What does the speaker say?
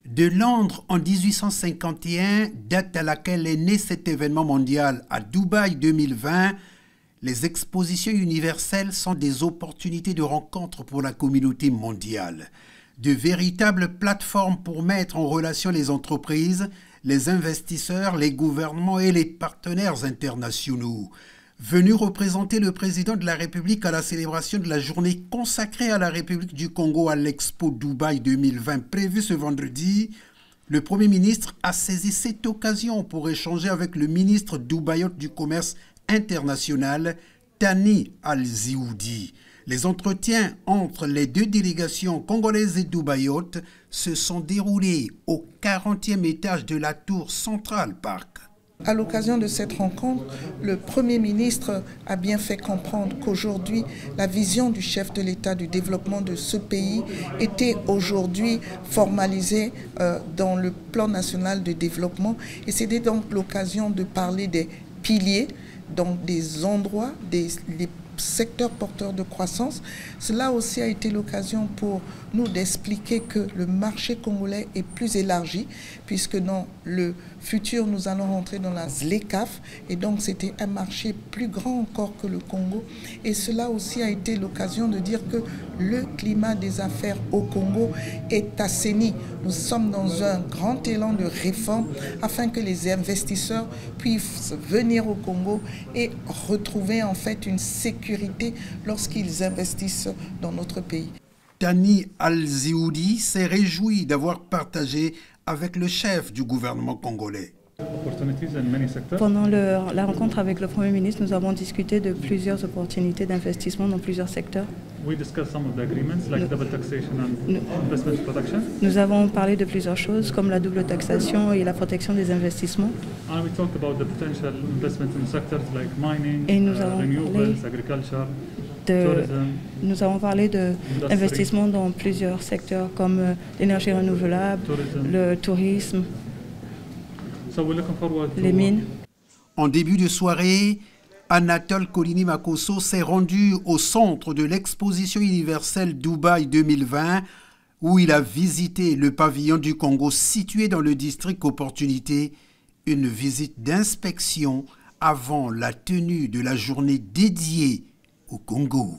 De Londres en 1851, date à laquelle est né cet événement mondial, à Dubaï 2020, les expositions universelles sont des opportunités de rencontre pour la communauté mondiale. De véritables plateformes pour mettre en relation les entreprises, les investisseurs, les gouvernements et les partenaires internationaux. Venu représenter le président de la République à la célébration de la journée consacrée à la République du Congo à l'Expo Dubaï 2020 prévue ce vendredi, le Premier ministre a saisi cette occasion pour échanger avec le ministre dubaïote du Commerce international, Thani Al-Zioudi. Les entretiens entre les deux délégations congolaises et dubaïotes se sont déroulés au 40e étage de la tour Central Park. À l'occasion de cette rencontre, le Premier ministre a bien fait comprendre qu'aujourd'hui, la vision du chef de l'État du développement de ce pays était aujourd'hui formalisée dans le plan national de développement. Et c'était donc l'occasion de parler des piliers, donc des endroits, des secteurs porteurs de croissance. Cela aussi a été l'occasion pour nous d'expliquer que le marché congolais est plus élargi, puisque dans le futur, nous allons rentrer dans la ZLECAf, et donc c'était un marché plus grand encore que le Congo. Et cela aussi a été l'occasion de dire que le climat des affaires au Congo est assaini. Nous sommes dans un grand élan de réforme afin que les investisseurs puissent venir au Congo et retrouver en fait une sécurité lorsqu'ils investissent dans notre pays. Thani Al-Zioudi s'est réjoui d'avoir partagé avec le chef du gouvernement congolais. Pendant la rencontre avec le Premier ministre, nous avons discuté de plusieurs opportunités d'investissement dans plusieurs secteurs. Nous avons parlé de plusieurs choses comme la double taxation et la protection des investissements. Et nous avons parlé d'investissements dans plusieurs secteurs comme l'énergie renouvelable, le tourisme, les mines. En début de soirée, Anatole Kolini-Makosso s'est rendu au centre de l'exposition universelle Dubaï 2020 où il a visité le pavillon du Congo situé dans le district Opportunité, une visite d'inspection avant la tenue de la journée dédiée au Congo.